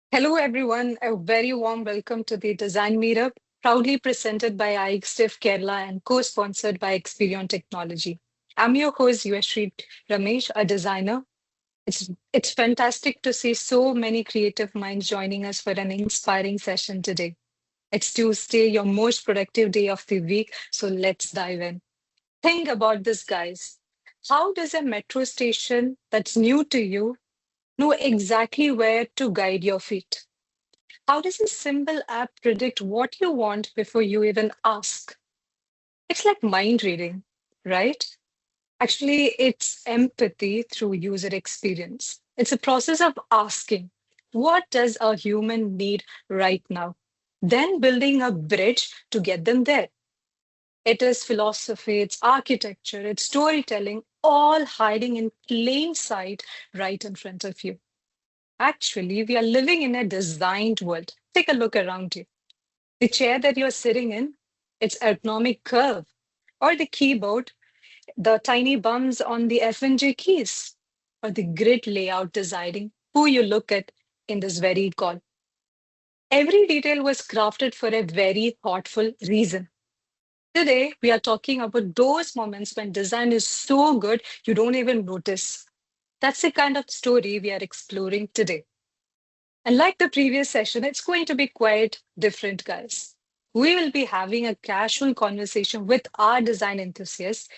Hello, everyone. A very warm welcome to the Design Meetup, proudly presented by IxDF Kerala and co-sponsored by Experion Technology. I'm your host, Yuvasree Ramesh, a designer. It's fantastic to see so many creative minds joining us for an inspiring session today. It's Tuesday, your most productive day of the week, so let's dive in. Think about this, guys. How does a metro station that's new to you know exactly where to guide your feet? How does a simple app predict what you want before you even ask? It's like mind reading, right? Actually, it's empathy through user experience. It's a process of asking, what does a human need right now? Then building a bridge to get them there. It is philosophy, it's architecture, it's storytelling, all hiding in plain sight right in front of you. Actually, we are living in a designed world. Take a look around you. The chair that you're sitting in, its ergonomic curve, or the keyboard, the tiny bumps on the F and J keys, or the grid layout deciding who you look at in this very call. Every detail was crafted for a very thoughtful reason. Today, we are talking about those moments when design is so good you don't even notice. That's the kind of story we are exploring today. And like the previous session, it's going to be quite different, guys. We will be having a casual conversation with our design enthusiasts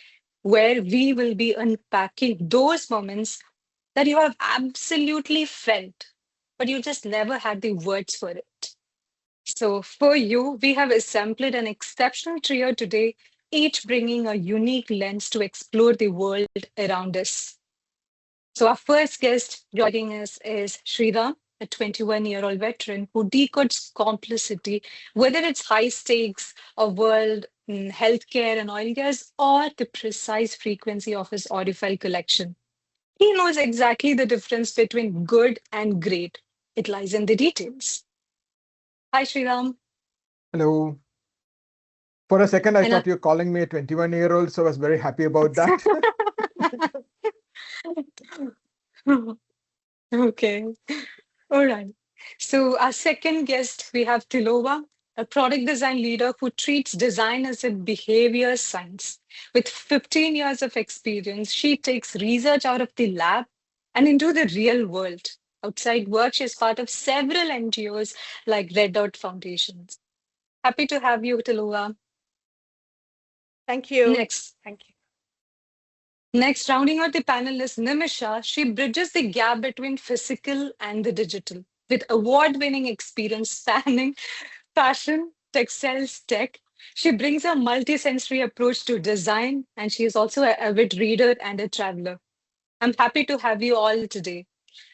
where we will be unpacking those moments that you have absolutely felt, but you just never had the words for it. So, for you, we have assembled an exceptional trio today, each bringing a unique lens to explore the world around us. So, our first guest joining us is Sreeram, a 21-year-old veteran who decodes complexity, whether it's high stakes or world healthcare and oil gas, or the precise frequency of his audiophile collection. He knows exactly the difference between good and great. It lies in the details. Hi, Sriram. Hello. For a second, I And thought you were calling me a 21-year-old, so I was very happy about that. okay. All right. So, our second guest, we have Tilova, a product design leader who treats design as a behavior science. With 15 years of experience, she takes research out of the lab and into the real world. Outside work, she is part of several NGOs like Red Dot Foundations. Happy to have you, Tilova. Thank you. Next. Thank you. Next, rounding out the panel is Nimisha. She bridges the gap between physical and the digital with award-winning experience spanning fashion, textiles, tech. She brings a multi-sensory approach to design, and she is also an avid reader and a traveler. I'm happy to have you all today.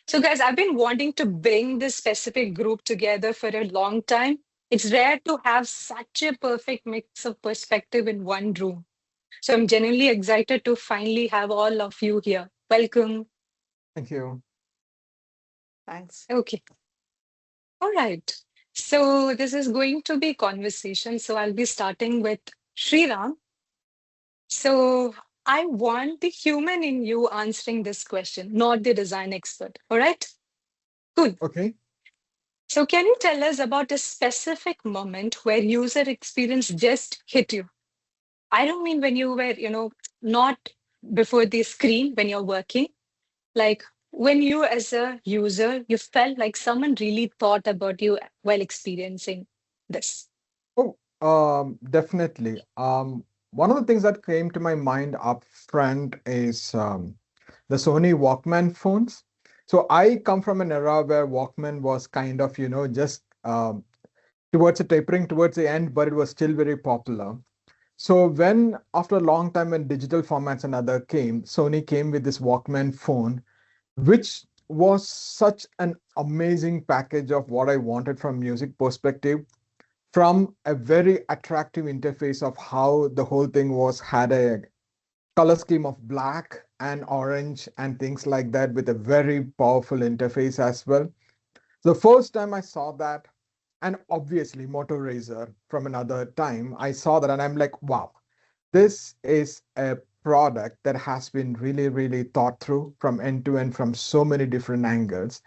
So, guys, I've been wanting to bring this specific group together for a long time. It's rare to have such a perfect mix of perspective in one room. So, I'm genuinely excited to finally have all of you here. Welcome. Thank you. Thanks. Okay. All right. So, this is going to be conversation. So, I'll be starting with Sriram. So I want the human in you answering this question, not the design expert. All right? Cool. Okay. So can you tell us about a specific moment where user experience just hit you? I don't mean when you were, not before the screen when you're working, like when you as a user, you felt like someone really thought about you while experiencing this. Oh, definitely. One of the things that came to my mind up front is the Sony Walkman phones. So I come from an era where Walkman was kind of, just towards a tapering towards the end, but it was still very popular. So when after a long time when digital formats and other came, Sony came with this Walkman phone, which was such an amazing package of what I wanted from music perspective, from a very attractive interface of how the whole thing was had a color scheme of black and orange and things like that with a very powerful interface as well. The first time I saw that, and obviously Moto Razor from another time, I saw that and I'm like, wow, this is a product that has been really, really thought through from end to end from so many different angles.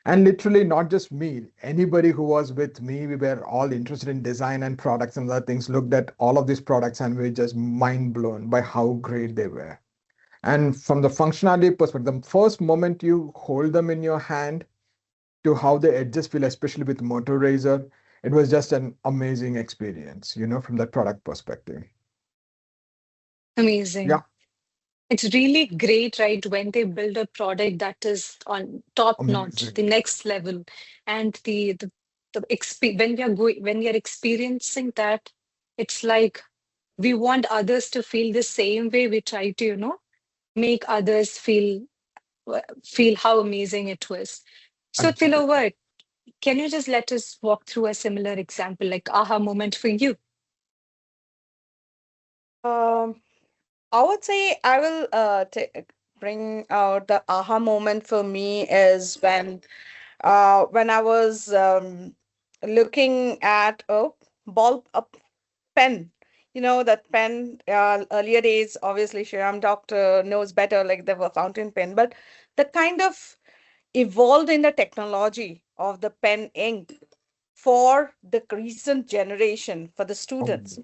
And literally, not just me, anybody who was with me, we were all interested in design and products and other things, looked at all of these products and we were just mind blown by how great they were. And from the functionality perspective, the first moment you hold them in your hand to how the edges feel, especially with Motor Razor, it was just an amazing experience, from that product perspective. Amazing. Yeah, It's really great, right, when they build a product that is on top notch, the amazing. next level, and when we are experiencing that, it's like we want others to feel the same way. We try to, make others feel how amazing it was. So, Absolutely. Tilova, can you just let us walk through a similar example, like aha moment for you? Um, I would say I will bring out the aha moment for me is when I was looking at a pen. You know that pen. Earlier days, obviously, Sriram doctor knows better. Like there were fountain pen, but the kind of evolved in the technology of the pen ink for the recent generation for the Oh, students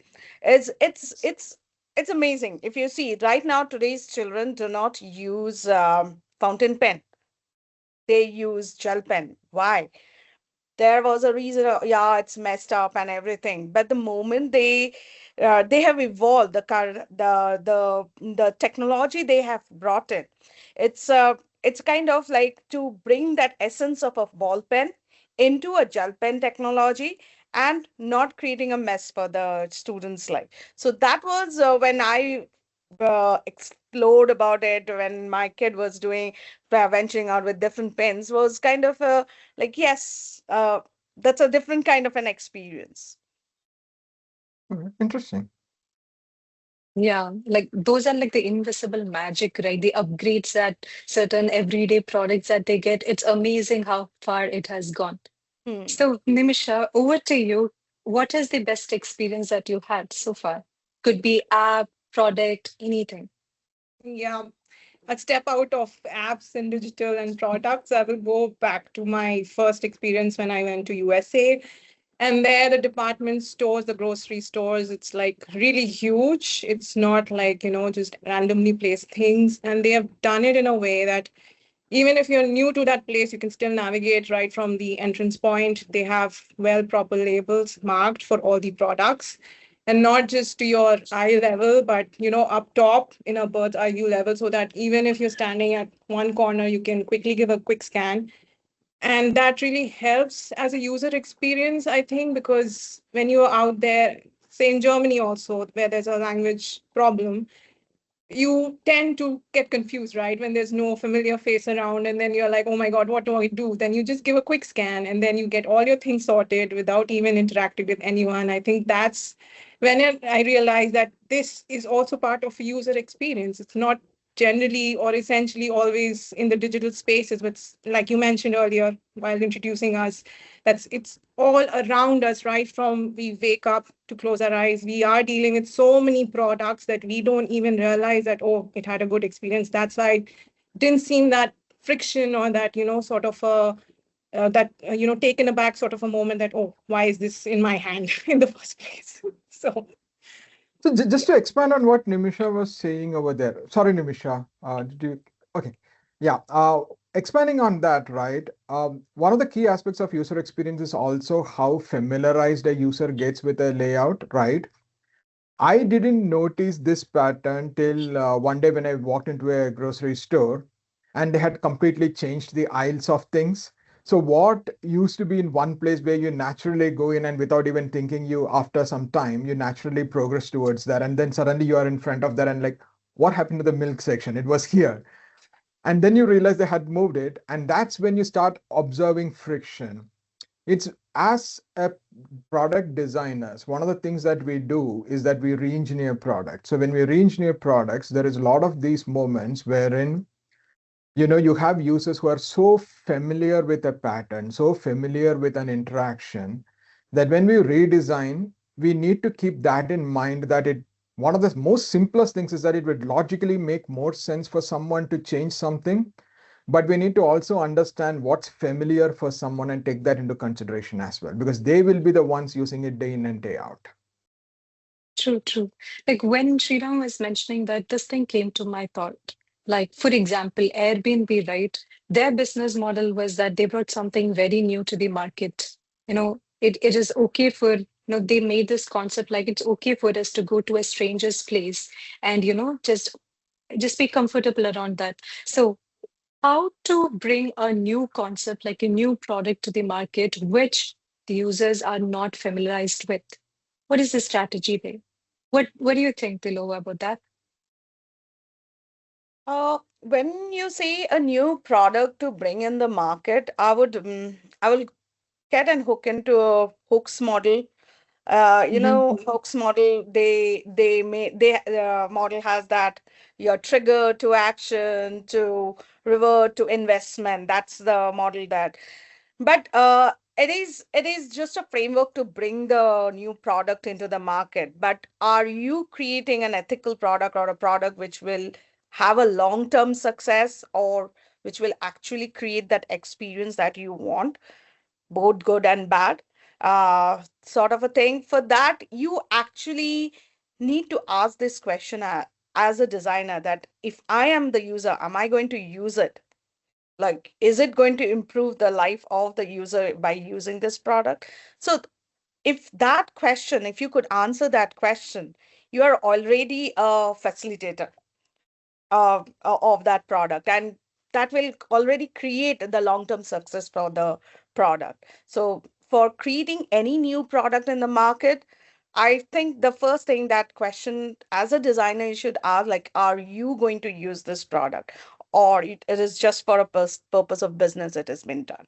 it's amazing. If you see right now, today's children do not use fountain pen, they use gel pen. Why? There was a reason, yeah, it's messed up and everything, but the moment they have evolved the technology they have brought in, it's kind of like to bring that essence of a ball pen into a gel pen technology and not creating a mess for the students life. So that was when I explored about it, when my kid was doing venturing out with different pens, was kind of a like, yes, that's a different kind of an experience. okay, interesting. Yeah, like those are like the invisible magic, right? The upgrades that certain everyday products that they get. It's amazing how far it has gone. Hmm. So, Nimisha, over to you. What is the best experience that you had so far? Could be app, product, anything. Yeah, a step out of apps and digital and products. I will go back to my first experience when I went to USA. And there, the department stores, the grocery stores, it's like really huge. It's not like, just randomly placed things. And they have done it in a way that even if you're new to that place, you can still navigate right from the entrance point. They have well proper labels marked for all the products, and not just to your eye level, but up top in a bird's eye view level, so that even if you're standing at one corner, you can quickly give a quick scan. And that really helps as a user experience, I think, because when you're out there, say in Germany also, where there's a language problem, you tend to get confused, right? When there's no familiar face around, and then you're like, oh my God, what do I do? Then you just give a quick scan, and then you get all your things sorted without even interacting with anyone. I think that's when I realized that this is also part of a user experience. It's not generally or essentially always in the digital spaces, but like you mentioned earlier while introducing us, it's all around us, right? From we wake up to close our eyes, we are dealing with so many products that we don't even realize that, oh, it had a good experience. That's why it didn't seem that friction or that, sort of taken aback sort of a moment that, oh, why is this in my hand in the first place? So, So just yeah. to expand on what Nimisha was saying over there. Sorry, Nimisha. Did you? Okay. Yeah. Expanding on that, right? One of the key aspects of user experience is also how familiarized a user gets with a layout, right? I didn't notice this pattern till one day when I walked into a grocery store and they had completely changed the aisles of things. So what used to be in one place where you naturally go in and without even thinking, you after some time you naturally progress towards that, and then suddenly you are in front of that and like, what happened to the milk section? It was here. And then you realize they had moved it, and that's when you start observing friction. It's as a product designers, one of the things that we do is that we re-engineer products. So when we re-engineer products, there is a lot of these moments wherein you have users who are so familiar with a pattern, so familiar with an interaction, that when we redesign, we need to keep that in mind, that it one of the most simplest things is that it would logically make more sense for someone to change something but we need to also understand what's familiar for someone and take that into consideration as well, because they will be the ones using it day in and day out. True, true. Like when Sriram was mentioning that, this thing came to my thought. Like, for example, Airbnb, right? Their business model was that they brought something very new to the market. It is okay for, they made this concept like it's okay for us to go to a stranger's place and, just be comfortable around that. So how to bring a new concept, like a new product to the market, which the users are not familiarized with? What is the strategy there? What do you think, Tilova, about that? When you say a new product to bring in the market, I will get and hook into a hooks model. Hmm. Hooks model, the model has that your trigger to action to revert to investment. That's the model that. But it is just a framework to bring the new product into the market. But are you creating an ethical product or a product which will have a long-term success, or which will actually create that experience that you want, both good and bad, sort of a thing? For that, you actually need to ask this question as a designer, that if I am the user, am I going to use it? Like, is it going to improve the life of the user by using this product? So if that question, if you could answer that question, you are already a facilitator of that product, and that will already create the long-term success for the product. So for creating any new product in the market, I think the first thing, that question as a designer you should ask, like, are you going to use this product, or it is just for a purpose of business it has been done?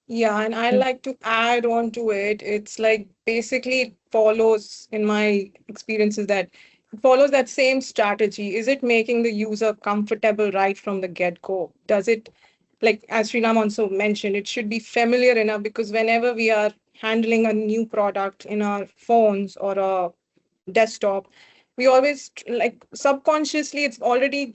Yeah, and I like to add on to it. It's like basically it follows, in my experiences, that it follows that same strategy. Is it making the user comfortable right from the get-go? Does it, like as Sriram also mentioned, it should be familiar enough, because whenever we are handling a new product in our phones or a desktop, we always like subconsciously it's already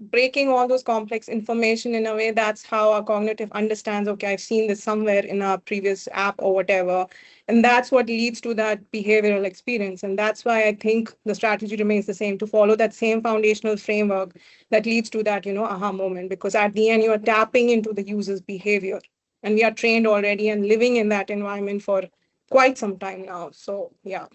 breaking all those complex information in a way. That's how our cognitive understands, okay, I've seen this somewhere in a previous app or whatever, and that's what leads to that behavioral experience. And that's why I think the strategy remains the same, to follow that same foundational framework that leads to that aha moment, because at the end you are tapping into the user's behavior, and we are trained already and living in that environment for quite some time now. So yeah.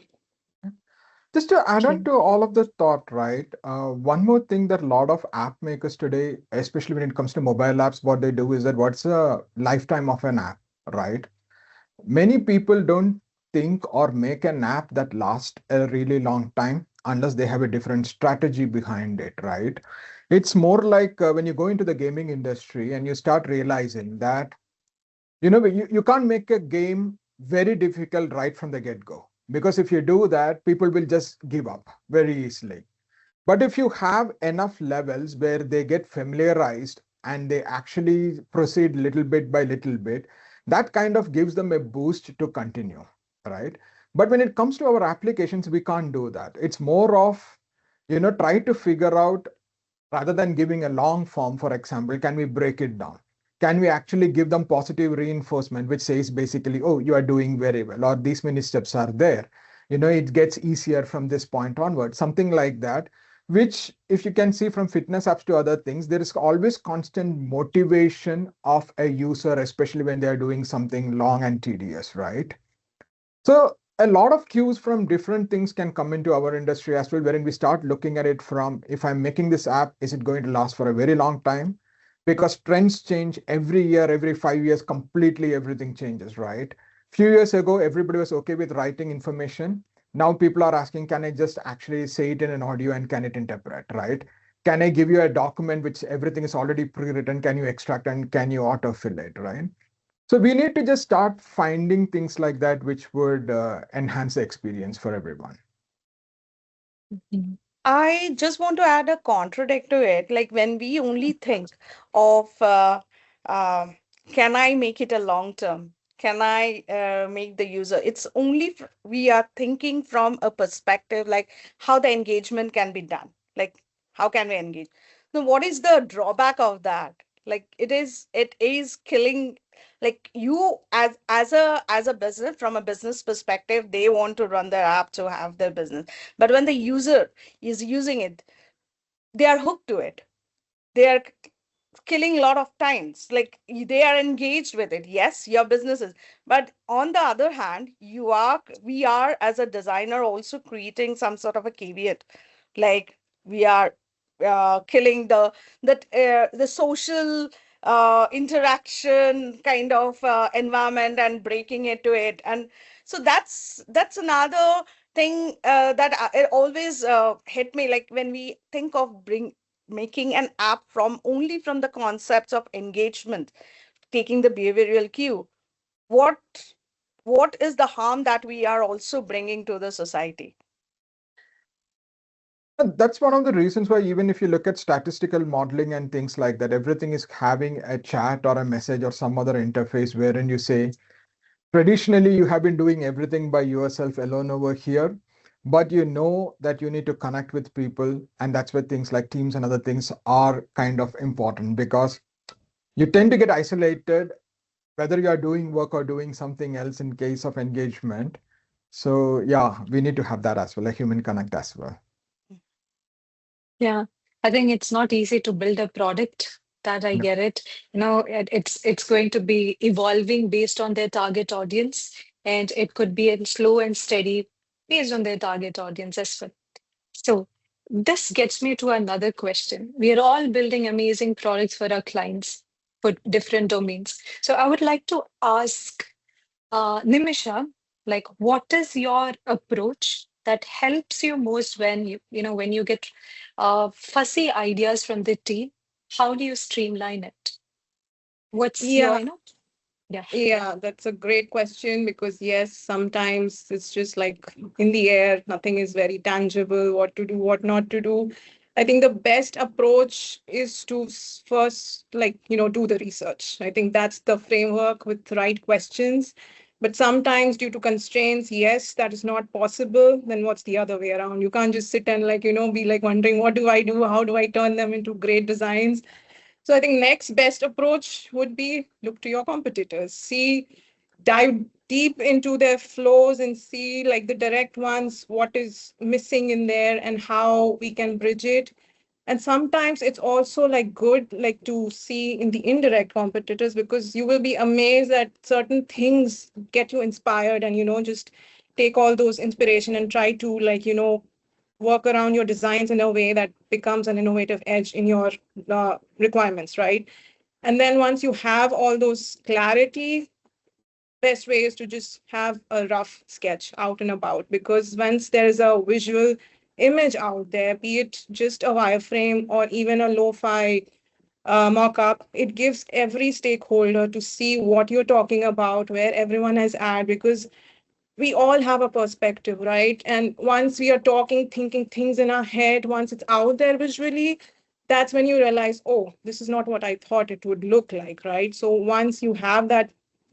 Just to add on Okay. to all of the thought, right? One more thing that a lot of app makers today, especially when it comes to mobile apps, what they do is that what's the lifetime of an app, right? Many people don't think or make an app that lasts a really long time unless they have a different strategy behind it, right? It's more like when you go into the gaming industry and you start realizing that you can't make a game very difficult right from the get-go, because if you do that, people will just give up very easily. But if you have enough levels where they get familiarized and they actually proceed little bit by little bit, that kind of gives them a boost to continue, right? But when it comes to our applications, we can't do that. It's more of try to figure out, rather than giving a long form, for example, can we break it down? Can we actually give them positive reinforcement, which says basically, oh, you are doing very well, or these many steps are there. It gets easier from this point onward, something like that. Which, if you can see from fitness apps to other things, there is always constant motivation of a user, especially when they are doing something long and tedious, right? So a lot of cues from different things can come into our industry as well, wherein we start looking at it from, if I'm making this app, is it going to last for a very long time? Because trends change every year, every 5 years, completely everything changes, right? Few years ago, everybody was okay with writing information. Now people are asking, can I just actually say it in an audio and can it interpret, right? Can I give you a document which everything is already pre-written? Can you extract and can you autofill it, right? So we need to just start finding things like that which would enhance the experience for everyone. Mhm. I just want to add a contradict to it. Like, when we only think of uh, can I make it a long term? Can I make the user? It's only we are thinking from a perspective like how the engagement can be done. Like, how can we engage? Now, what is the drawback of that? Like it is killing, like you as a business, from a business perspective, they want to run their app to have their business. But when the user is using it, they are hooked to it. They are killing a lot of times. Like they are engaged with it. Yes, your businesses. But on the other hand, we are as a designer also creating some sort of a caveat. Like we are killing the social interaction kind of environment and breaking into it. And so that's another thing that it always hit me, like when we think of bring making an app from only from the concepts of engagement, taking the behavioral cue, what what is the harm that we are also bringing to the society? And that's one of the reasons why, even if you look at statistical modeling and things like that, everything is having a chat or a message or some other interface wherein you say, traditionally, you have been doing everything by yourself alone over here, but you know that you need to connect with people. And that's where things like teams and other things are kind of important, because you tend to get isolated, whether you are doing work or doing something else in case of engagement. So, yeah, we need to have that as well, a human connect as well. Yeah, I think it's not easy to build a product. That I Yeah. get it. It's going to be evolving based on their target audience, and it could be a slow and steady based on their target audience as well. So this gets me to another question. We are all building amazing products for our clients for different domains. So I would like to ask Nimisha, like, what is your approach that helps you most when when you get fussy ideas from the team? How do you streamline it? What's your, Yeah, yeah. yeah, that's a great question because yes, sometimes it's just like in the air, nothing is very tangible, what to do, what not to do. I think the best approach is to first, like, do the research. I think that's the framework with the right questions. But sometimes, due to constraints, yes, that is not possible. Then what's the other way around? You can't just sit and, like, be like wondering, what do I do? How do I turn them into great designs? So I think next best approach would be look to your competitors, see, dive deep into their flows and see like the direct ones, what is missing in there and how we can bridge it. And sometimes it's also like good like to see in the indirect competitors because you will be amazed that certain things get you inspired and just take all those inspiration and try to like work around your designs in a way that becomes an innovative edge in your requirements, right? And then once you have all those clarity, best way is to just have a rough sketch out and about because once there is a visual image out there, be it just a wireframe or even a lo-fi mock-up, it gives every stakeholder to see what you're talking about, where everyone has at, because we all have a perspective, right? And once we are talking, thinking things in our head, once it's out there visually, that's when you realize, oh, this is not what I thought it would look like, right? So once you have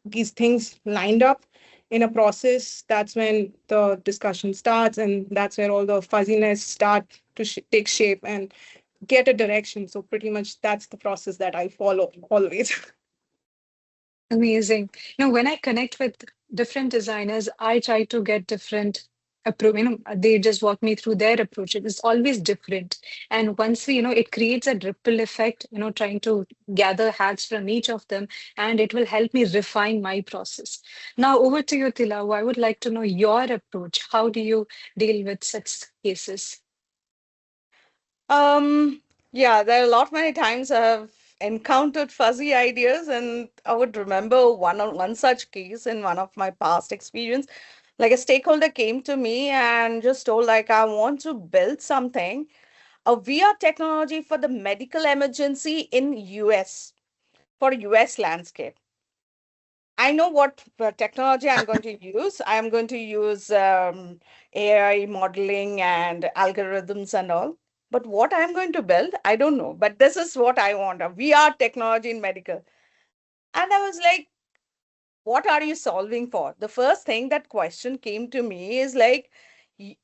these things lined up in a process, that's when the discussion starts, and that's where all the fuzziness start to take shape and get a direction. So pretty much that's the process that I follow always. Amazing. When I connect with different designers, I try to get different approach. They just walk me through their approach. It is always different. And once it creates a ripple effect, trying to gather hats from each of them, and it will help me refine my process. Now, over to you, Tilava. I would like to know your approach. How do you deal with such cases? Um, yeah, there are a lot many times I have encountered fuzzy ideas, and I would remember one such case in one of my past experience. Like a stakeholder came to me and just told, like, I want to build something, a VR technology for the medical emergency in US, for US landscape. I know what technology I'm going to use. I'm going to use AI modeling and algorithms and all. But what I'm going to build, I don't know. But this is what I want, a VR technology in medical. And I was like, what are you solving for? The first thing that question came to me is like,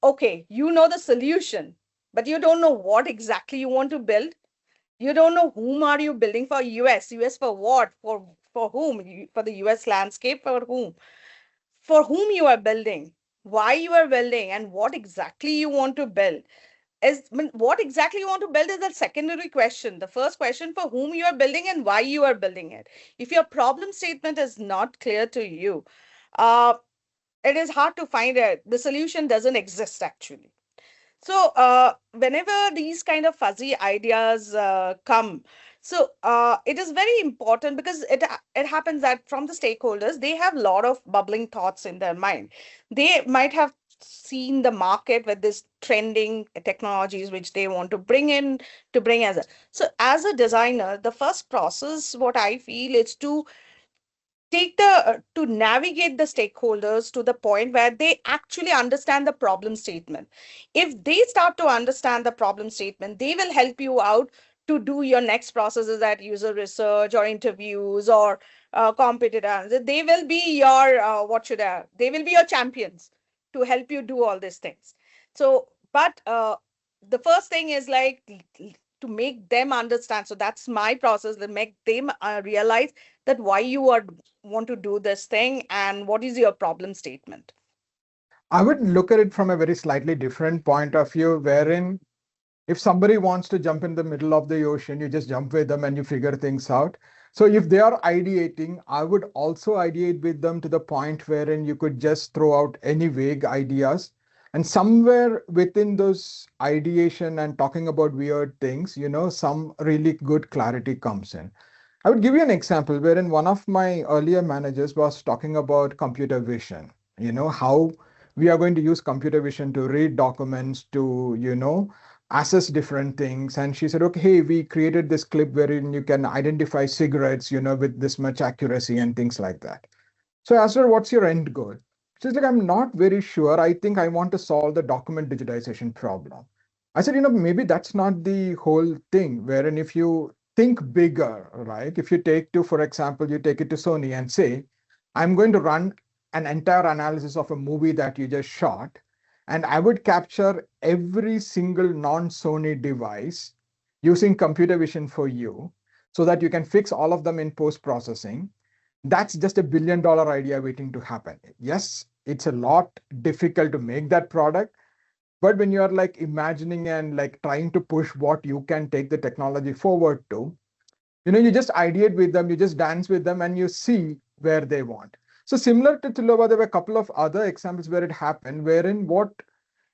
okay, you know the solution, but you don't know what exactly you want to build. You don't know whom are you building for. US for what, for whom? For the US landscape, for whom you are building, why you are building, and what exactly you want to build. What exactly you want to build is a secondary question. The first question, for whom you are building and why you are building it. If your problem statement is not clear to you, uh, it is hard to find it. The solution doesn't exist actually. So whenever these kind of fuzzy ideas come, so it is very important because it happens that from the stakeholders, they have a lot of bubbling thoughts in their mind. They might have seen the market with this trending technologies which they want to bring in, to bring as a, so as a designer, the first process what I feel is to take the to navigate the stakeholders to the point where they actually understand the problem statement. If they start to understand the problem statement, they will help you out to do your next processes at user research or interviews or competitors. They will be your what should I, they will be your champions to help you do all these things. So but the first thing is like to make them understand. So that's my process, to make them realize that why you are want to do this thing and what is your problem statement. I would look at it from a very slightly different point of view, wherein if somebody wants to jump in the middle of the ocean, you just jump with them and you figure things out. So if they are ideating, I would also ideate with them to the point wherein you could just throw out any vague ideas. And somewhere within those ideation and talking about weird things, some really good clarity comes in. I would give you an example wherein one of my earlier managers was talking about computer vision, how we are going to use computer vision to read documents, to, assess different things. And she said, okay, hey, we created this clip wherein you can identify cigarettes, with this much accuracy and things like that. So I asked her, what's your end goal? She's like, I'm not very sure. I think I want to solve the document digitization problem. I said, maybe that's not the whole thing, wherein if you think bigger, right? If you take to, for example, you take it to Sony and say, I'm going to run an entire analysis of a movie that you just shot, and I would capture every single non-Sony device using computer vision for you so that you can fix all of them in post-processing. That's just $1 billion idea waiting to happen. Yes, it's a lot difficult to make that product, but when you're like imagining and like trying to push what you can take the technology forward to, you just ideate with them, you just dance with them, and you see where they want. So similar to Tilova, there were a couple of other examples where it happened, wherein what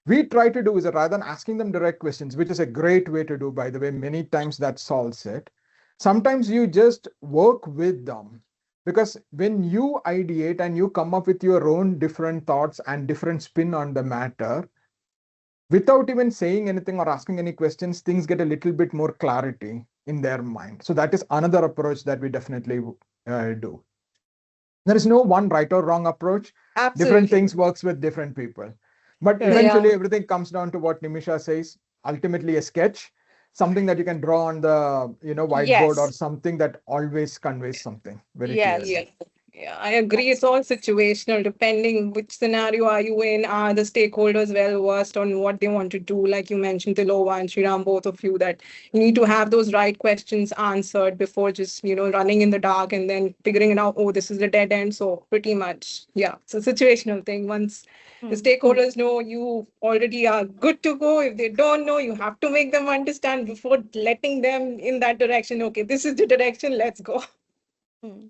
we try to do is that rather than asking them direct questions, which is a great way to do, by the way, many times that solves it. Sometimes you just work with them, because when you ideate and you come up with your own different thoughts and different spin on the matter, without even saying anything or asking any questions, things get a little bit more clarity in their mind. So that is another approach that we definitely do. There is no one right or wrong approach. Different Absolutely. things works with different people. But Correct. Yeah. eventually everything comes down to what Nimisha says, ultimately a sketch, something that you can draw on the whiteboard, or Yes. something that always conveys something very Yes. Yeah, clearly. yeah, I agree. It's all situational, depending which scenario are you in. Are the stakeholders well versed on what they want to do? Like you mentioned, Tilova and Sriram, both of you, that you need to have those right questions answered before just, running in the dark and then figuring it out, oh, this is the dead end. So pretty much, yeah, it's a situational thing. Once the Hmm. stakeholders know, you already are good to go. If they don't know, you have to make them understand before letting them in that direction. Okay, this is the direction, let's go. Hmm.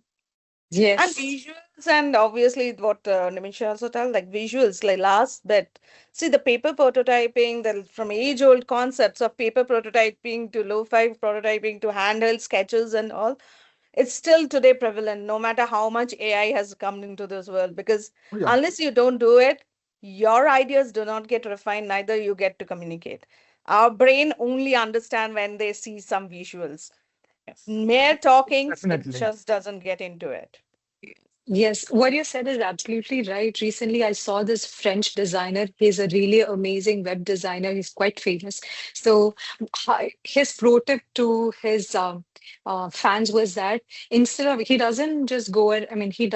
And Yes. visuals, and obviously what Nimisha also tell, like visuals, like last bit. See the paper prototyping, the from age-old concepts of paper prototyping to lo-fi prototyping to handheld sketches and all. It's still today prevalent, no matter how much AI has come into this world. Because Oh, yeah. unless you don't do it, your ideas do not get refined, neither you get to communicate. Our brain only understand when they see some visuals. Yes. Mere talking, it Definitely. just doesn't get into it. Yes, what you said is absolutely right. Recently, I saw this French designer. He's a really amazing web designer. He's quite famous. So, his pro tip to his fans was that instead of he doesn't just go and I mean he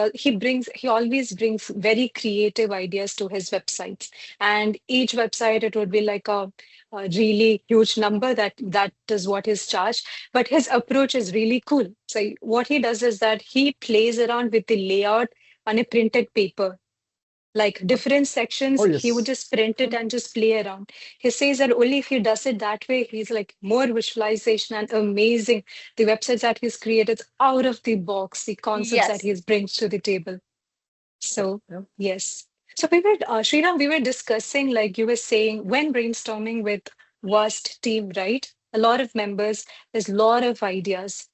always brings very creative ideas to his websites, and each website it would be like a really huge number that is what his charge, but his approach is really cool. So what he does is that he plays around with the layout on a printed paper. Like different Oh, sections, he would yes. just print it and just play around. He says that only if he does it that way, he's like more visualization and amazing. The websites that he's created out of the box, the concepts that Yes. he brings to the table. Yeah. So, yes. So Sriram, we were discussing, like you were saying, when brainstorming with vast team, right? A lot of members, there's a lot of ideas,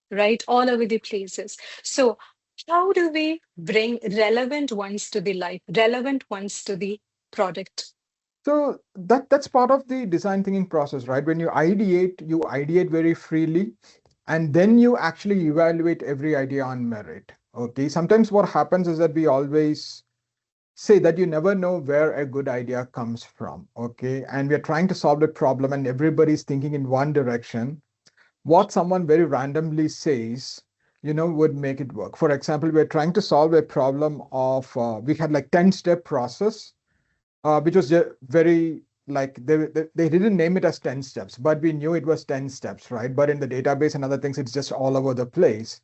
right? All over the places. So how do we bring relevant ones to the life, relevant ones to the product? So that's part of the design thinking process, right? When you ideate very freely, and then you actually evaluate every idea on merit. Okay. Sometimes what happens is that we always say that you never know where a good idea comes from. Okay. And we're trying to solve a problem, and everybody's thinking in one direction. What someone very randomly says, would make it work. For example, we're trying to solve a problem of, we had like 10-step process, which was very like they didn't name it as 10 steps, but we knew it was 10 steps, right? But in the database and other things, it's just all over the place.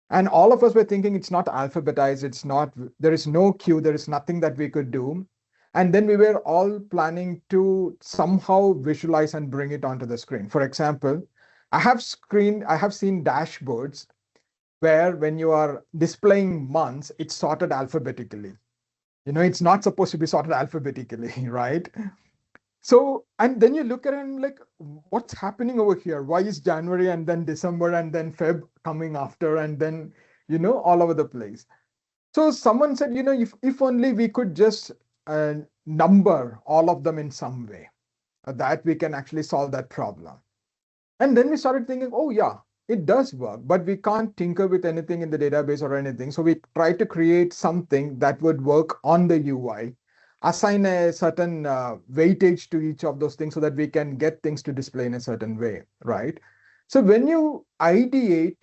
And all of us were thinking it's not alphabetized, it's not, there is no queue, there is nothing that we could do. And then we were all planning to somehow visualize and bring it onto the screen. For example, I have seen dashboards where when you are displaying months, it's sorted alphabetically. It's not supposed to be sorted alphabetically, right? So, and then you look at it and like, what's happening over here? Why is January and then December and then Feb coming after and then, all over the place? So someone said, if only we could just number all of them in some way, that we can actually solve that problem. And then we started thinking, oh, yeah, it does work, but we can't tinker with anything in the database or anything. So we tried to create something that would work on the UI, assign a certain weightage to each of those things so that we can get things to display in a certain way, right? So when you ideate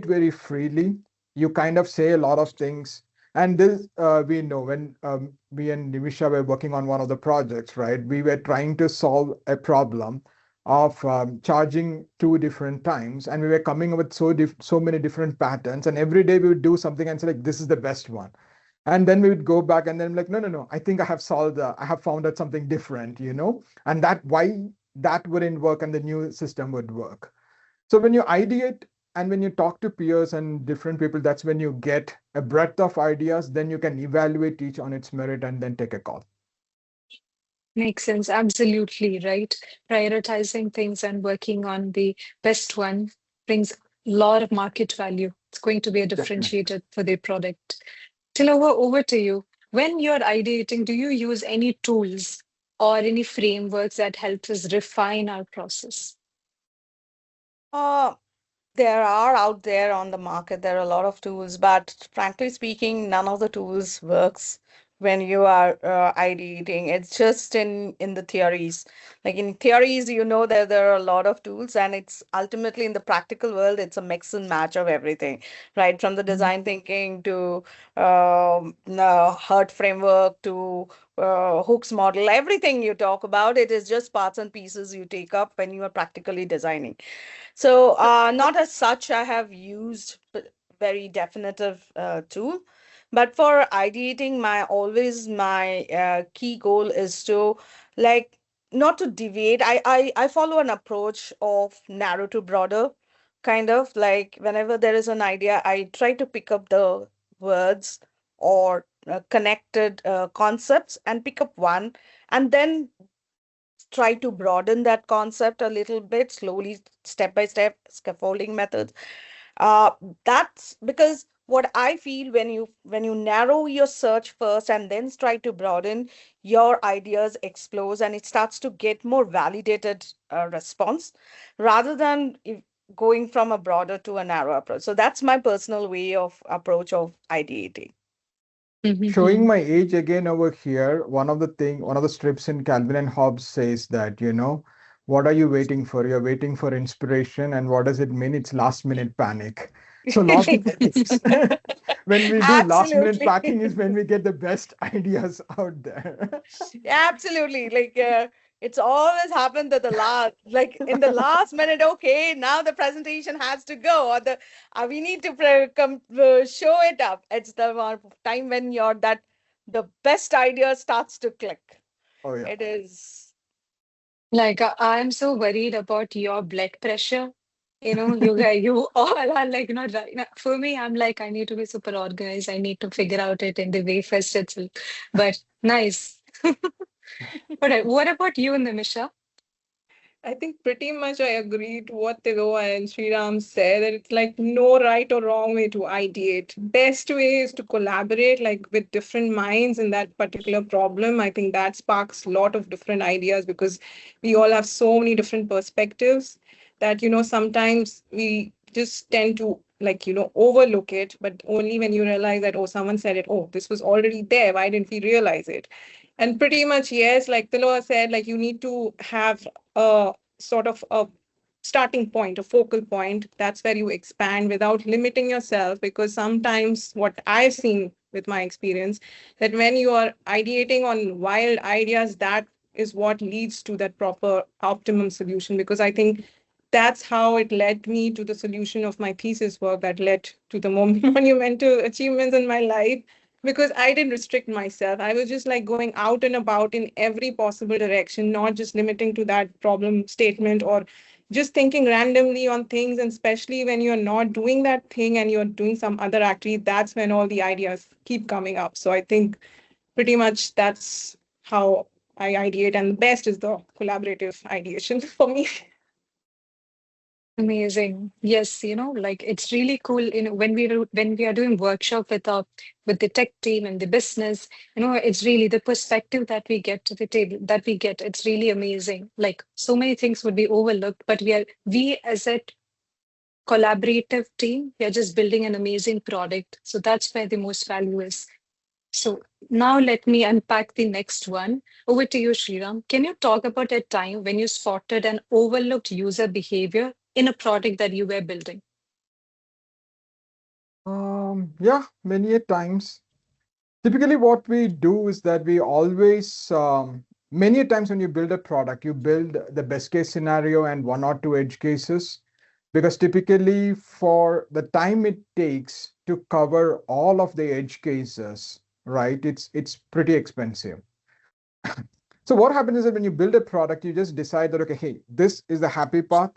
very freely, you kind of say a lot of things. And this, we know when me and Nimisha were working on one of the projects, right? We were trying to solve a problem of charging two different times, and we were coming up with so many different patterns, and every day we would do something and say like, this is the best one, and then we would go back and then like, no, no, no, I think I have found out something different, and that why that wouldn't work and the new system would work. So when you ideate and when you talk to peers and different people, that's when you get a breadth of ideas, then you can evaluate each on its merit and then take a call. Makes sense. Absolutely, right? Prioritizing things and working on the best one brings a lot of market value. It's going to be a Definitely. differentiator for the product. Tilova, over to you. When you're ideating, do you use any tools or any frameworks that help us refine our process? Uh, there are out there on the market, there are a lot of tools, but frankly speaking, none of the tools works when you are ideating. It's just in the theories. Like in theories, there are a lot of tools, and it's ultimately in the practical world, it's a mix and match of everything, right? From the design thinking to Hurt framework to Hooks model, everything you talk about, it is just parts and pieces you take up when you are practically designing. So, not as such, I have used very definitive tool, but for ideating, my key goal is to like not to deviate. I follow an approach of narrow to broader, kind of like whenever there is an idea, I try to pick up the words or connected concepts and pick up one, and then try to broaden that concept a little bit slowly, step by step, scaffolding methods. uh that's because what I feel, when you narrow your search first and then try to broaden, your ideas explode and it starts to get more validated response, rather than if going from a broader to a narrow approach. So that's my personal way of approach of ideating. Showing my age again over here, one of the strips in Calvin and Hobbes says that, what are you waiting for? You're waiting for inspiration. And what does it mean? It's last minute panic. So a lot of times when we do last minute Absolutely. packing is when we get the best ideas out there. Absolutely. Like it's always happened that the last, like in the last minute, okay, now the presentation has to go, or the we need to show it up. It's the time when the best idea starts to click. Oh yeah. It is. Like I'm so worried about your blood pressure. You guys, you all are like not right now. For me, I'm like I need to be super organized. I need to figure out it in the way first itself. But nice. But what about you, Nimisha? I think pretty much I agree to what Tilova and Sreeram said, that it's like no right or wrong way to ideate. Best way is to collaborate like with different minds in that particular problem. I think that sparks a lot of different ideas because we all have so many different perspectives that, sometimes we just tend to like, overlook it, but only when you realize that, oh, someone said it, oh, this was already there. Why didn't we realize it? And pretty much, yes, like Tilova said, like you need to have a sort of a starting point, a focal point. That's where you expand without limiting yourself. Because sometimes, what I've seen with my experience, that when you are ideating on wild ideas, that is what leads to that proper optimum solution. Because I think that's how it led me to the solution of my thesis work that led to the monumental achievements in my life, because I didn't restrict myself. I was just like going out and about in every possible direction, not just limiting to that problem statement or just thinking randomly on things. And especially when you're not doing that thing and you're doing some other activity, that's when all the ideas keep coming up. So I think pretty much that's how I ideate. And the best is the collaborative ideation for me. Amazing. Yes, like it's really cool, when we are doing workshop with the tech team and the business, it's really the perspective that we get to the table that we get. It's really amazing. Like so many things would be overlooked, but we as a collaborative team, we are just building an amazing product. So that's where the most value is. So now let me unpack the next one. Over to you, Sriram. Can you talk about a time when you spotted an overlooked user behavior in a product that you were building? Yeah, many a times. Typically, what we do is that we always, many a times when you build a product, you build the best case scenario and one or two edge cases, because typically for the time it takes to cover all of the edge cases, right, it's pretty expensive. So what happens is that when you build a product, you just decide that, okay, hey, this is the happy path.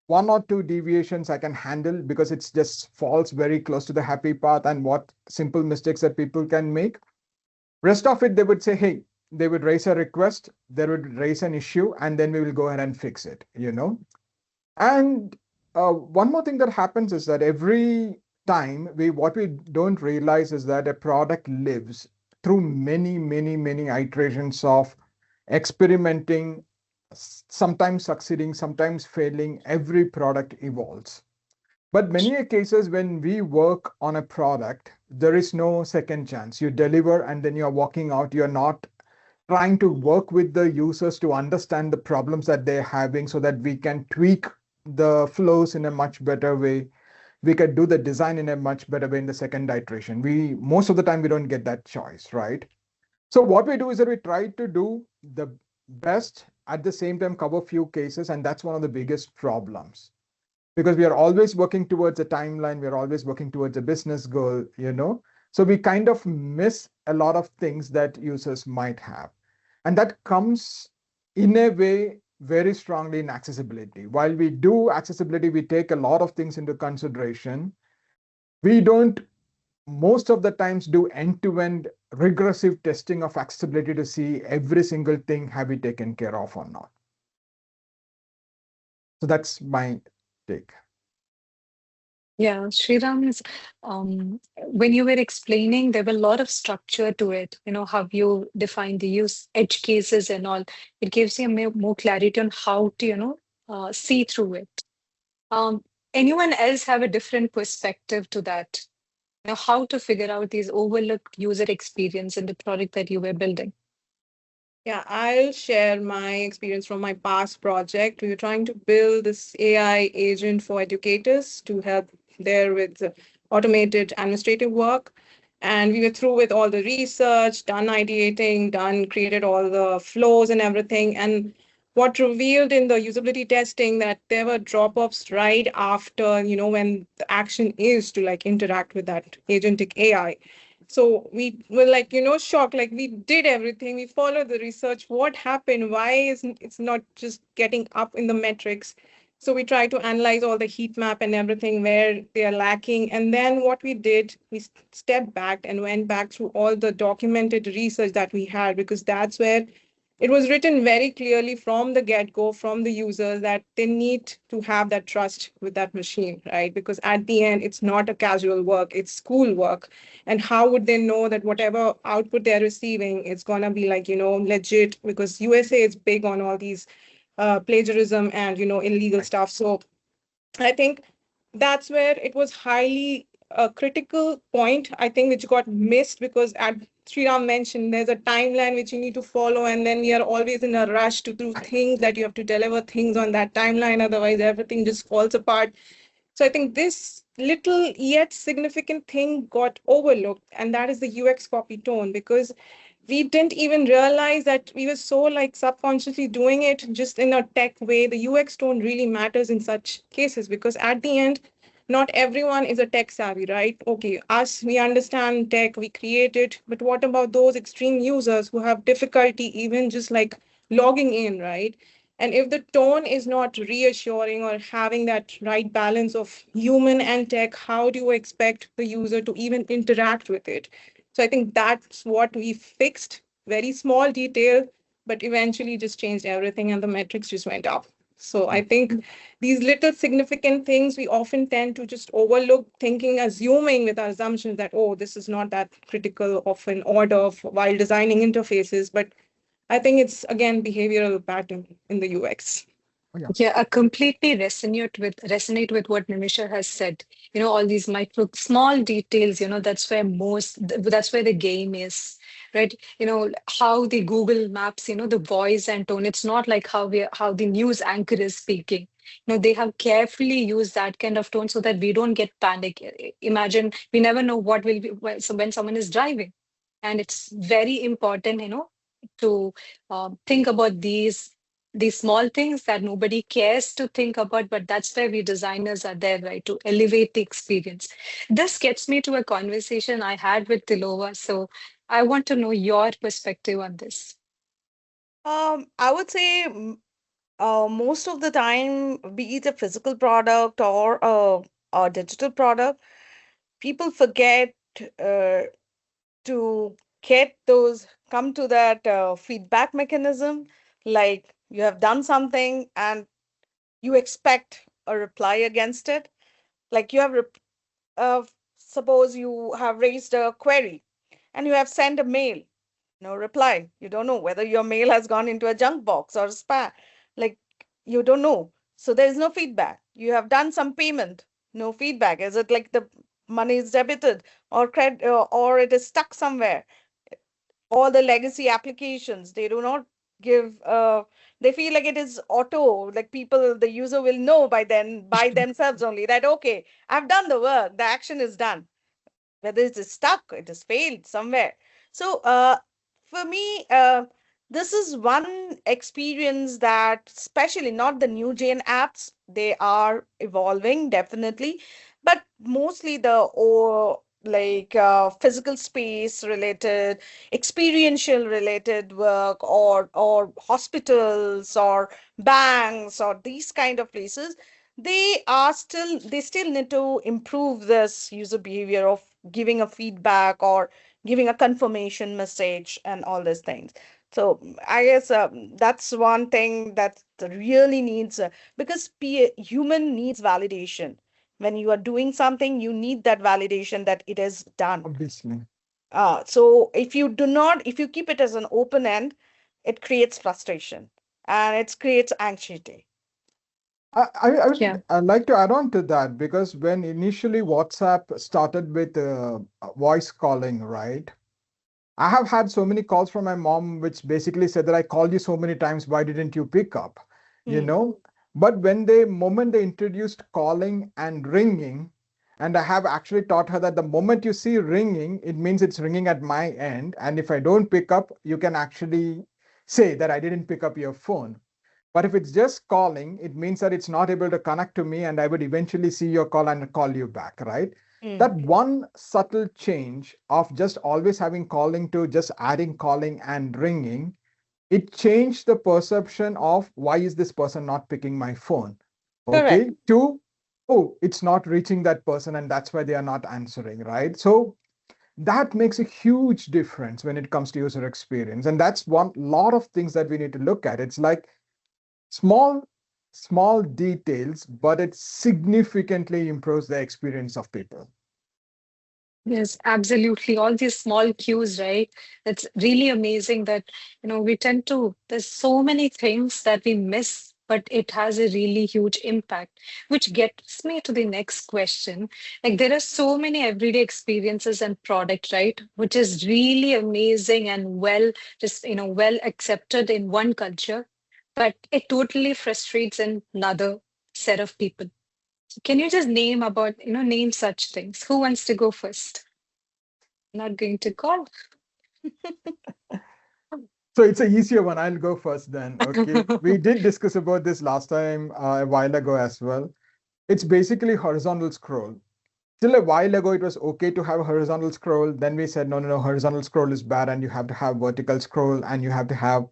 One or two deviations I can handle because it's just falls very close to the happy path and what simple mistakes that people can make. Rest of it, they would say, hey, they would raise a request, they would raise an issue, and then we will go ahead and fix it. And one more thing that happens is that every time what we don't realize is that a product lives through many, many, many iterations of experimenting, sometimes succeeding, sometimes failing. Every product evolves. But many a cases when we work on a product, there is no second chance. You deliver and then you're walking out. You're not trying to work with the users to understand the problems that they're having so that we can tweak the flows in a much better way. We can do the design in a much better way in the second iteration. We most of the time we don't get that choice, right? So what we do is that we try to do the best at the same time cover few cases, and that's one of the biggest problems because we are always working towards a timeline, we are always working towards a business goal. So we kind of miss a lot of things that users might have. And that comes in a way very strongly in accessibility. While we do accessibility, we take a lot of things into consideration. We don't most of the times do end-to-end regressive testing of accessibility to see every single thing have we taken care of or not. So that's my take. Yeah, Sriram, when you were explaining, there were a lot of structure to it, how you define the use edge cases and all. It gives you more clarity on how to, see through it. Um, Anyone else have a different perspective to that? You know, how to figure out these overlooked user experience in the product that you were building? Yeah, I'll share my experience from my past project. We were trying to build this AI agent for educators to help there with automated administrative work. And we were through with all the research, done ideating, done created all the flows and everything. And what revealed in the usability testing that there were drop-offs right after, when the action is to like interact with that agentic AI. So we were like, shocked. Like we did everything. We followed the research. What happened? Why is it's not just getting up in the metrics? So we tried to analyze all the heat map and everything where they are lacking. And then what we did, we stepped back and went back through all the documented research that we had, because that's where it was written very clearly from the get-go, from the users, that they need to have that trust with that machine, right? Because at the end, it's not a casual work, it's school work. And how would they know that whatever output they're receiving is gonna be like, legit? Because USA is big on all these plagiarism and, illegal stuff. So I think that's where it was highly a critical point, I think, which got missed, because as Sriram mentioned, there's a timeline which you need to follow, and then we are always in a rush to do things that you have to deliver things on that timeline, otherwise everything just falls apart. So I think this little yet significant thing got overlooked, and that is the UX copy tone, because we didn't even realize that we were so like subconsciously doing it just in a tech way. The UX tone really matters in such cases, because at the end, not everyone is a tech savvy, right? Okay, us, we understand tech, we create it, but what about those extreme users who have difficulty even just like logging in, right? And if the tone is not reassuring or having that right balance of human and tech, how do you expect the user to even interact with it? So I think that's what we fixed. Very small detail, but eventually just changed everything and the metrics just went up. So I think these little significant things we often tend to just overlook, thinking, assuming with our assumptions that, oh, this is not that critical of an order while designing interfaces. But I think it's again behavioral pattern in the UX. Oh, yeah. Yeah, I completely resonate with what Nimisha has said. You know, all these micro small details, that's where the game is, right? You know, how the Google Maps, the voice and tone, it's not like how the news anchor is speaking. You know, they have carefully used that kind of tone so that we don't get panic. Imagine we never know what will be when someone is driving. And it's very important, to think about these small things that nobody cares to think about, but that's where we designers are there, right, to elevate the experience. This gets me to a conversation I had with Tilova. So I want to know your perspective on this. I would say most of the time, be it a physical product or a digital product, people forget uh, to come to that feedback mechanism. Like you have done something and you expect a reply against it. Like uh, suppose you have raised a query and you have sent a mail, no reply. You don't know whether your mail has gone into a junk box or spam. Like you don't know. So there is no feedback. You have done some payment, no feedback. Is it like the money is debited or or it is stuck somewhere? All the legacy applications, they do not give they feel like it is auto, like people, the user will know by then by themselves only that okay, I've done the work, the action is done, whether it is stuck, it has failed somewhere. So for me, this is one experience that, especially not the new gen apps, they are evolving definitely, but mostly the or like physical space related, experiential related work, or hospitals or banks or these kind of places, they still need to improve this user behavior of giving a feedback or giving a confirmation message and all these things. So I guess that's one thing that really needs because human needs validation. When you are doing something, you need that validation that it is done. Obviously. So if you keep it as an open end, it creates frustration and it creates anxiety. Yeah. I'd like to add on to that because when initially WhatsApp started with voice calling, right? I have had so many calls from my mom, which basically said that I called you so many times, why didn't you pick up? You Hmm. know? But when they moment they introduced calling and ringing, and I have actually taught her that the moment you see ringing, it means it's ringing at my end. And if I don't pick up, you can actually say that I didn't pick up your phone. But if it's just calling, it means that it's not able to connect to me and I would eventually see your call and call you back, right? Hmm. That one subtle change of just always having calling to just adding calling and ringing, it changed the perception of why is this person not picking my phone? Correct. Okay, to oh, it's not reaching that person and that's why they are not answering, right? So that makes a huge difference when it comes to user experience. And that's one lot of things that we need to look at. It's like small small details, but it significantly improves the experience of people. Yes, absolutely. All these small cues, right? It's really amazing that, we tend to, there's so many things that we miss, but it has a really huge impact, which gets me to the next question. Like there are so many everyday experiences and product, right? Which is really amazing and well, just, well accepted in one culture, but it totally frustrates in another set of people. So can you just name such things? Who wants to go first? Not going to call. So it's a easier one. I'll go first then. Okay. We did discuss about this last time a while ago as well. It's basically horizontal scroll. Till a while ago, it was okay to have a horizontal scroll. Then we said, no, no, no, horizontal scroll is bad and you have to have vertical scroll and you have to have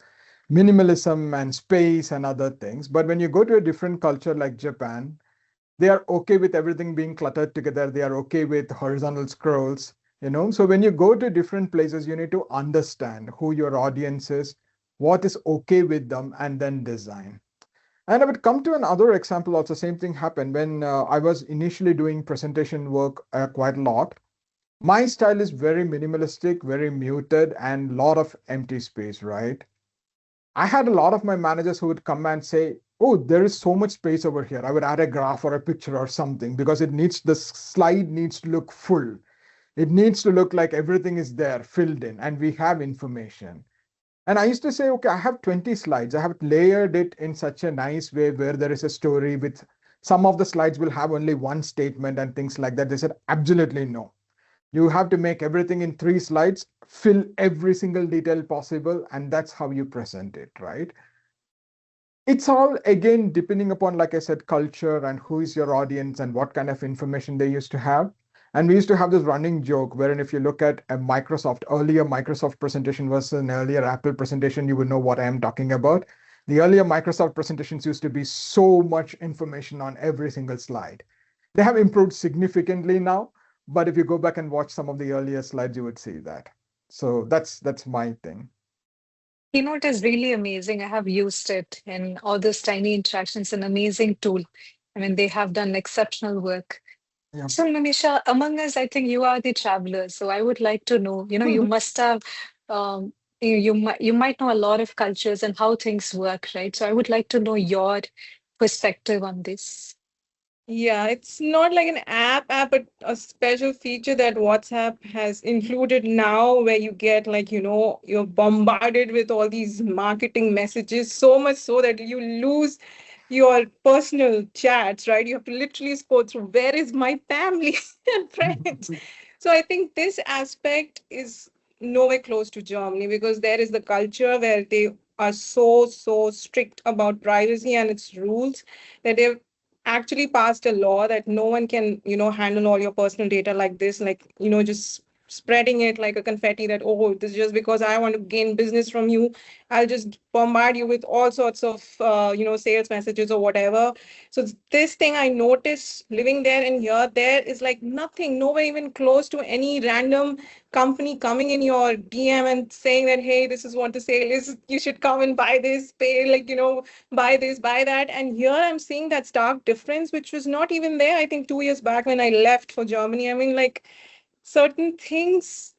minimalism and space and other things. But when you go to a different culture like Japan, they are okay with everything being cluttered together. They are okay with horizontal scrolls. So when you go to different places, you need to understand who your audience is, what is okay with them, and then design. And I would come to another example also. Same thing happened when I was initially doing presentation work quite a lot. My style is very minimalistic, very muted, and lot of empty space, right? I had a lot of my managers who would come and say, "Oh, there is so much space over here. I would add a graph or a picture or something because the slide needs to look full. It needs to look like everything is there, filled in, and we have information." And I used to say, "Okay, I have 20 slides. I have layered it in such a nice way where there is a story with some of the slides will have only one statement and things like that." They said, "Absolutely no. You have to make everything in 3 slides, fill every single detail possible, and that's how you present it, right?" It's all again depending upon, like I said, culture and who is your audience and what kind of information they used to have. And we used to have this running joke wherein if you look at a earlier Microsoft presentation versus an earlier Apple presentation, you would know what I am talking about. The earlier Microsoft presentations used to be so much information on every single slide. They have improved significantly now, but if you go back and watch some of the earlier slides, you would see that. So that's my thing. Keynote is really amazing. I have used it in all those tiny interactions, an amazing tool. I mean, they have done exceptional work. Yeah. So, Nimisha, among us, I think you are the traveler. So I would like to know, you must have, you might know a lot of cultures and how things work, right? So I would like to know your perspective on this. Yeah, it's not like an app, but a special feature that WhatsApp has included now where you get like, you're bombarded with all these marketing messages, so much so that you lose your personal chats, right? You have to literally go through where is my family and friends. So I think this aspect is nowhere close to Germany because there is the culture where they are so strict about privacy and its rules that they've actually passed a law that no one can, handle all your personal data like this, like, just spreading it like a confetti that, oh, this is just because I want to gain business from you. I'll just bombard you with all sorts of, sales messages or whatever. So this thing I noticed living there and here, there is like nothing, nowhere even close to any random company coming in your DM and saying that, hey, this is what the sale is. You should come and buy this, pay like, buy this, buy that. And here I'm seeing that stark difference, which was not even there, I think, 2 years back when I left for Germany. I mean, like certain things,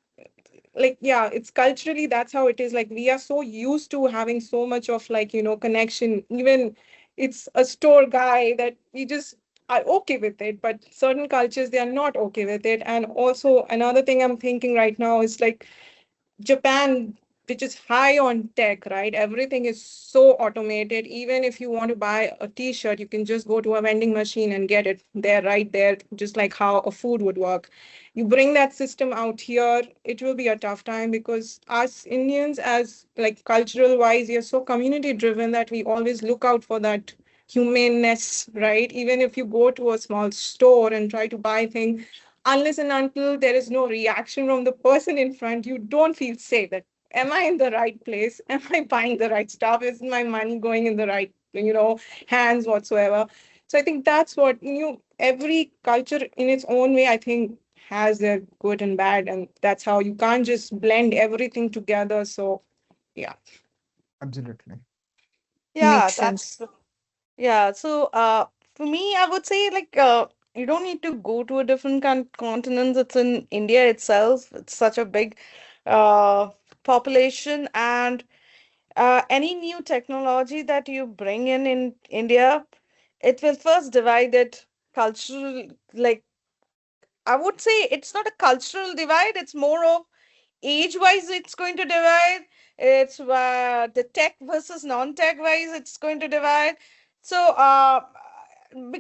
like, yeah, it's culturally, that's how it is. Like, we are so used to having so much of like, connection, even it's a store guy that we just are okay with it, but certain cultures they are not okay with it. And also another thing I'm thinking right now is like Japan, which is high on tech, right? Everything is so automated. Even if you want to buy a t-shirt, you can just go to a vending machine and get it there, right there, just like how a food would work. You bring that system out here, it will be a tough time because us Indians, as like cultural wise, we are so community driven that we always look out for that humaneness, right? Even if you go to a small store and try to buy things, unless and until there is no reaction from the person in front, you don't feel safe. That am I in the right place? Am I buying the right stuff? Is my money going in the right, hands whatsoever? So I think that's what every culture in its own way, I think, has their good and bad, and that's how you can't just blend everything together. So yeah. Absolutely. Yeah, Makes that's sense. yeah. So, for me, I would say like you don't need to go to a different continent. It's in India itself. It's such a big uh population, and any new technology that you bring in India, it will first divide it cultural. Like I would say, it's not a cultural divide. It's more of age wise it's going to divide. It's the tech versus non-tech wise it's going to divide. So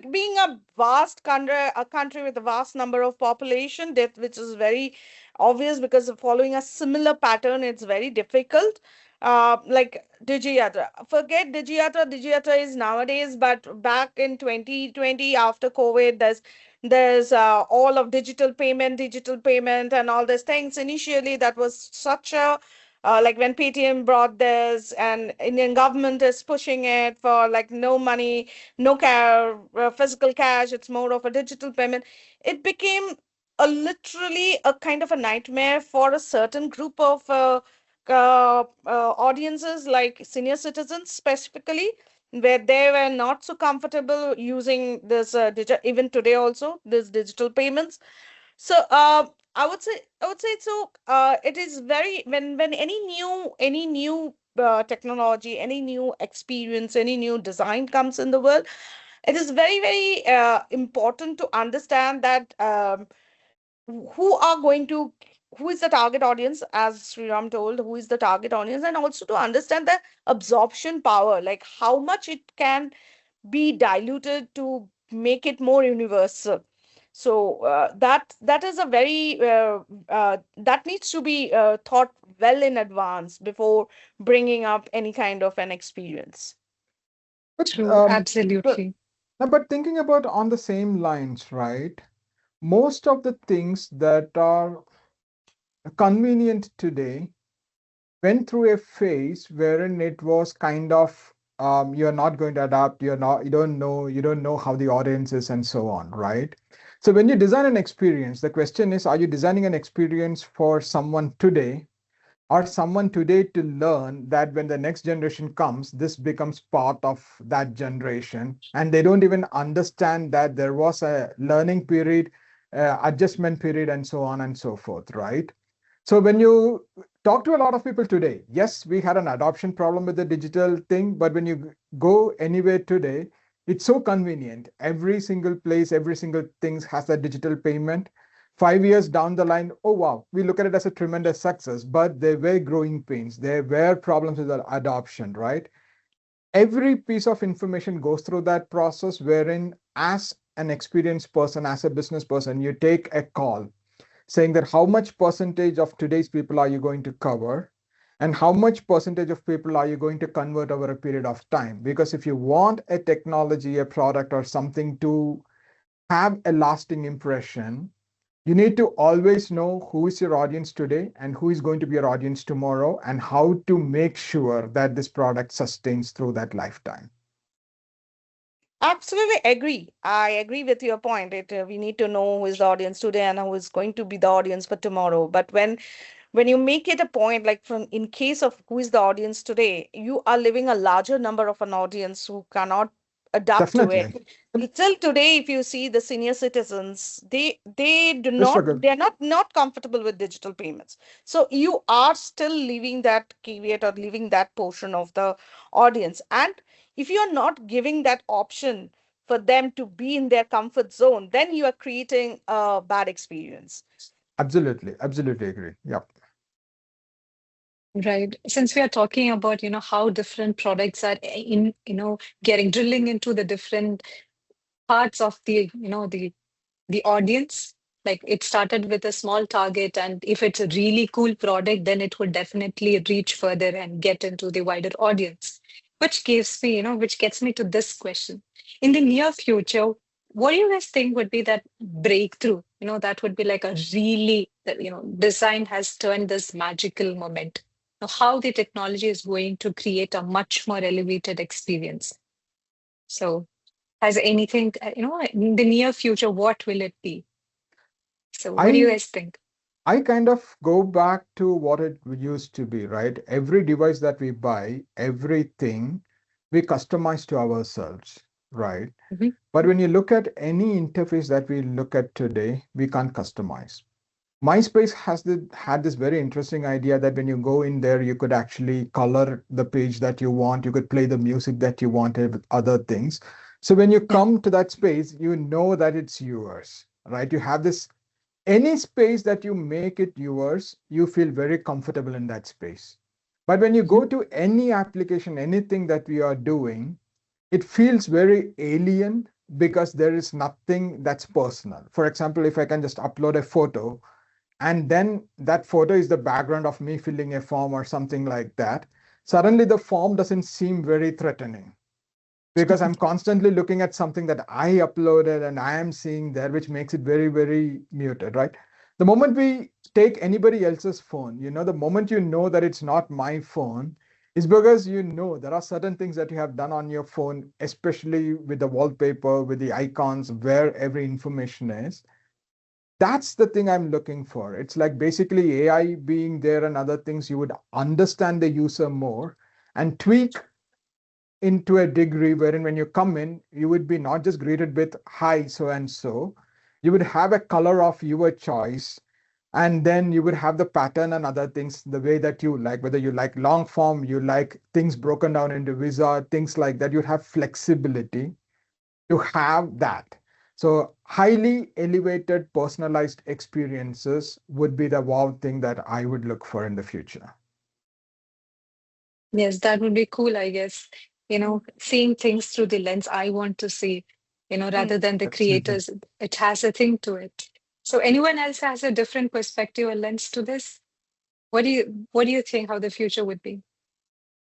being a vast country, a country with a vast number of population, that which is very obvious, because of following a similar pattern it's very difficult. Like Digiyatra, forget Digiyatra is nowadays, but back in 2020 after COVID, there's all of digital payment and all these things. Initially that was such a like when Paytm brought this, and Indian government is pushing it for like no money, no physical cash, it's more of a digital payment. It became a literally a kind of a nightmare for a certain group of audiences, like senior citizens specifically, where they were not so comfortable using this even today also this digital payments. So I would say so it is very, when any new technology, any new experience, any new design comes in the world, it is very important to understand that who are going to who is the target audience, as Sriram told, who is the target audience, and also to understand the absorption power, like how much it can be diluted to make it more universal. So that is a very that needs to be thought well in advance before bringing up any kind of an experience. But True. but Absolutely. but thinking about on the same lines, right? Most of the things that are convenient today went through a phase wherein it was kind of you're not going to adapt, you don't know how the audience is and so on, right? So when you design an experience, the question is, are you designing an experience for someone today, or someone today to learn that when the next generation comes, this becomes part of that generation, and they don't even understand that there was a learning period, adjustment period, and so on and so forth, right? So when you talk to a lot of people today, yes, we had an adoption problem with the digital thing, but when you go anywhere today, it's so convenient. Every single place, every single thing has a digital payment. 5 years down the line, oh wow, we look at it as a tremendous success, but there were growing pains. There were problems with the adoption, right? Every piece of information goes through that process wherein, as an experienced person, as a business person, you take a call saying that how much percentage of today's people are you going to cover, and how much percentage of people are you going to convert over a period of time. Because if you want a technology, a product, or something to have a lasting impression, you need to always know who is your audience today and who is going to be your audience tomorrow, and how to make sure that this product sustains through that lifetime. Absolutely agree. I agree with your point. We need to know who is the audience today and who is going to be the audience for tomorrow. But when you make it a point, like from in case of who is the audience today, you are leaving a larger number of an audience who cannot adapt to it. Definitely. Till today, if you see the senior citizens, They struggle. they're not comfortable with digital payments. So you are still leaving that caveat or leaving that portion of the audience. And If you are not giving that option for them to be in their comfort zone, then you are creating a bad experience. Absolutely, absolutely agree. Yep. Right. Since we are talking about, how different products are getting drilling into the different parts of the audience. Like it started with a small target, and if it's a really cool product, then it would definitely reach further and get into the wider audience. Which gets me to this question. In the near future, what do you guys think would be that breakthrough? That would be like a really, design has turned this magical moment. How the technology is going to create a much more elevated experience. So has anything, in the near future, what will it be? So what do you I guys think? I kind of go back to what it used to be, right? Every device that we buy, everything we customize to ourselves, right? Mhm. But when you look at any interface that we look at today, we can't customize. MySpace had this very interesting idea that when you go in there, you could actually color the page that you want, you could play the music that you wanted with other things. So when you Yeah. come to that space, you know that it's yours, right? You have this any space that you make it yours, you feel very comfortable in that space. But when you Mhm. go to any application, anything that we are doing, it feels very alien because there is nothing that's personal. For example, if I can just upload a photo and then that photo is the background of me filling a form or something like that, suddenly the form doesn't seem very threatening because I'm constantly looking at something that I uploaded and I am seeing there, which makes it very, very muted, right? The moment we take anybody else's phone, the moment you know that it's not my phone, is because there are certain things that you have done on your phone, especially with the wallpaper, with the icons, where every information is. That's the thing I'm looking for. It's like basically AI being there and other things, you would understand the user more and tweak into a degree wherein when you come in, you would be not just greeted with hi, so and so. You would have a color of your choice. And then you would have the pattern and other things the way that you like, whether you like long form, you like things broken down into wizard, things like that. You have flexibility to have that. So, highly elevated, personalized experiences would be the wow thing that I would look for in the future. Yes, that would be cool, I guess. Seeing things through the lens I want to see, rather than the Absolutely. creators, it has a thing to it. So anyone else has a different perspective or lens to this? What do you think how the future would be?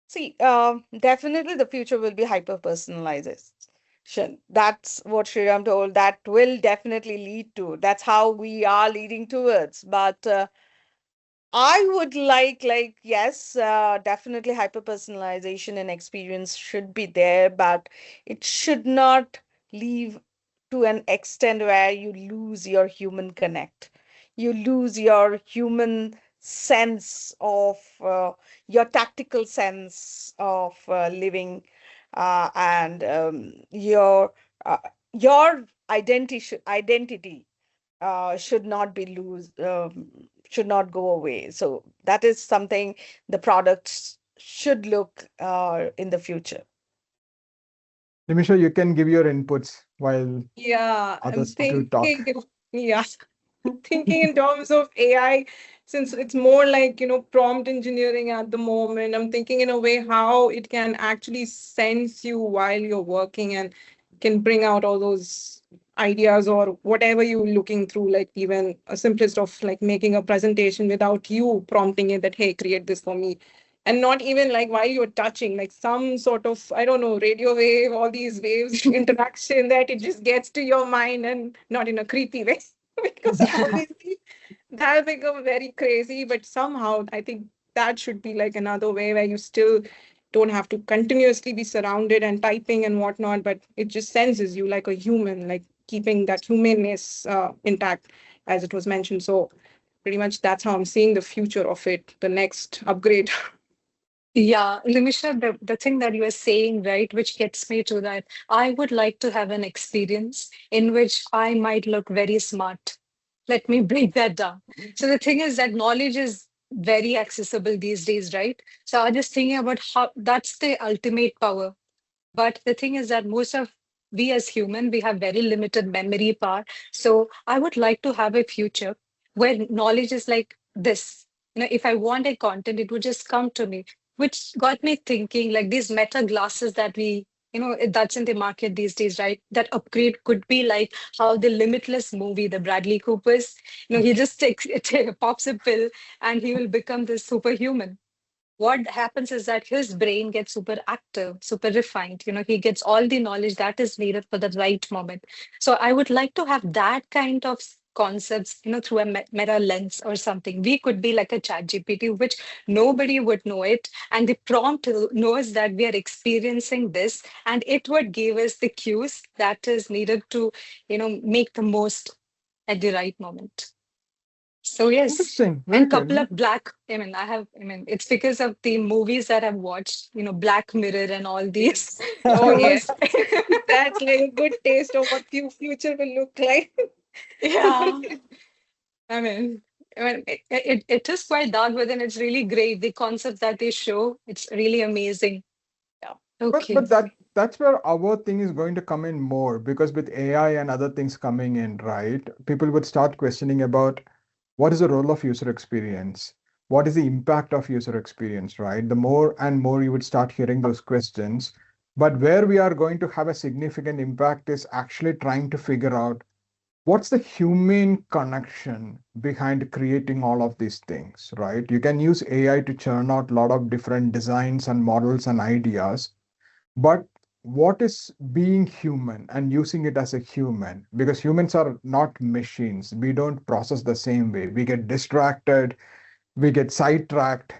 See, definitely the future will be hyper personalization. That's what Sriram told. That will definitely lead to. That's how we are leading towards. But I would yes, definitely hyper personalization and experience should be there, but it should not leave to an extent where you lose your human connect. You lose your human sense of your tactical sense of living, and uh, your identity should not be lose should not go away. So that is something the products should look in the future. Nimisha, you can give your inputs while Yeah, I'm others do talk. thinking, yeah, thinking in terms of AI, since it's more like, prompt engineering at the moment. I'm thinking in a way how it can actually sense you while you're working and can bring out all those ideas or whatever you're looking through, like even a simplest of like making a presentation without you prompting it that, hey, create this for me. And not even like while you're touching, like some sort of, I don't know, radio wave, all these waves, interaction that it just gets to your mind and not in a creepy way. Because obviously that'll become very crazy. But somehow I think that should be like another way where you still don't have to continuously be surrounded and typing and whatnot, but it just senses you like a human, like keeping that humanness intact, as it was mentioned. So pretty much that's how I'm seeing the future of it, the next upgrade. Yeah, Limisha, the thing that you are saying, right, which gets me to that, I would like to have an experience in which I might look very smart. Let me break that down. So the thing is that knowledge is very accessible these days, right? So I was just thinking about how that's the ultimate power. But the thing is that most of we as human, we have very limited memory power. So I would like to have a future where knowledge is like this. If I want a content, it would just come to me, which got me thinking like these meta glasses that that's in the market these days, right? That upgrade could be like how the Limitless movie, the Bradley Cooper's, he just takes pops a pill and he will become this superhuman. What happens is that his brain gets super active, super refined. He gets all the knowledge that is needed for the right moment. So I would like to have that kind of concepts, through a meta lens or something. We could be like a chat GPT, which nobody would know it. And the prompt knows that we are experiencing this, and it would give us the cues that is needed to, make the most at the right moment. So yes, Interesting. Very and couple good. of black. It's because of the movies that I've watched. Black Mirror and all these Oh, yeah. shows. That's like a good taste of what future will look like. Yeah, I mean, it is quite dark, but then it's really great. The concept that they show, it's really amazing. Yeah. But Okay. but that's where our thing is going to come in more, because with AI and other things coming in, right? People would start questioning about what is the role of user experience? What is the impact of user experience, right? The more and more you would start hearing those questions. But where we are going to have a significant impact is actually trying to figure out what's the human connection behind creating all of these things, right? You can use AI to churn out a lot of different designs and models and ideas, but what is being human and using it as a human? Because humans are not machines. We don't process the same way. We get distracted, we get sidetracked.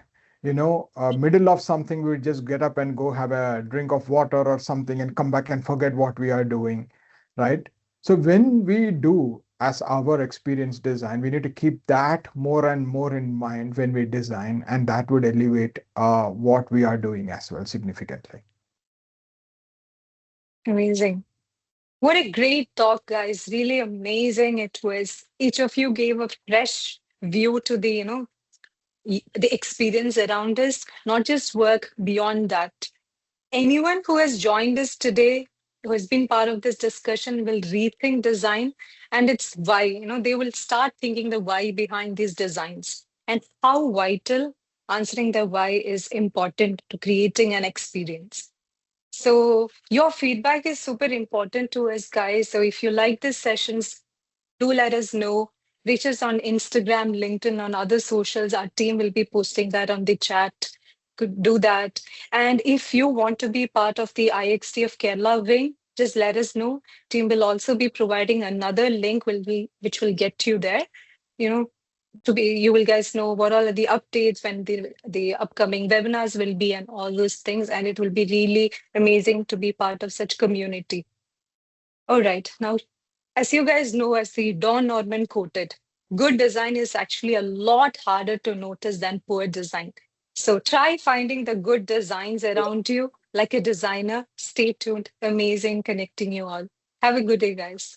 Middle of something, we just get up and go have a drink of water or something and come back and forget what we are doing, right? So when we do as our experience design, we need to keep that more and more in mind when we design, and that would elevate what we are doing as well significantly. Amazing. What a great talk, guys. Really amazing it was. Each of you gave a fresh view to the experience around us, not just work beyond that. Anyone who has joined us today, who has been part of this discussion, will rethink design and its why. They will start thinking the why behind these designs and how vital answering the why is important to creating an experience. So, your feedback is super important to us, guys. So, if you like these sessions, do let us know. Reach us on Instagram, LinkedIn, on other socials. Our team will be posting that on the chat. Could do that. And if you want to be part of the IXDF Kerala wing, just let us know. Team will also be providing another link which will get you there. You know, you will guys know what all are the updates when the upcoming webinars will be and all those things. And it will be really amazing to be part of such community. All right. Now, as you guys know, as the Don Norman quoted, good design is actually a lot harder to notice than poor design. So try finding the good designs around you like a designer. Stay tuned. Amazing connecting you all. Have a good day, guys.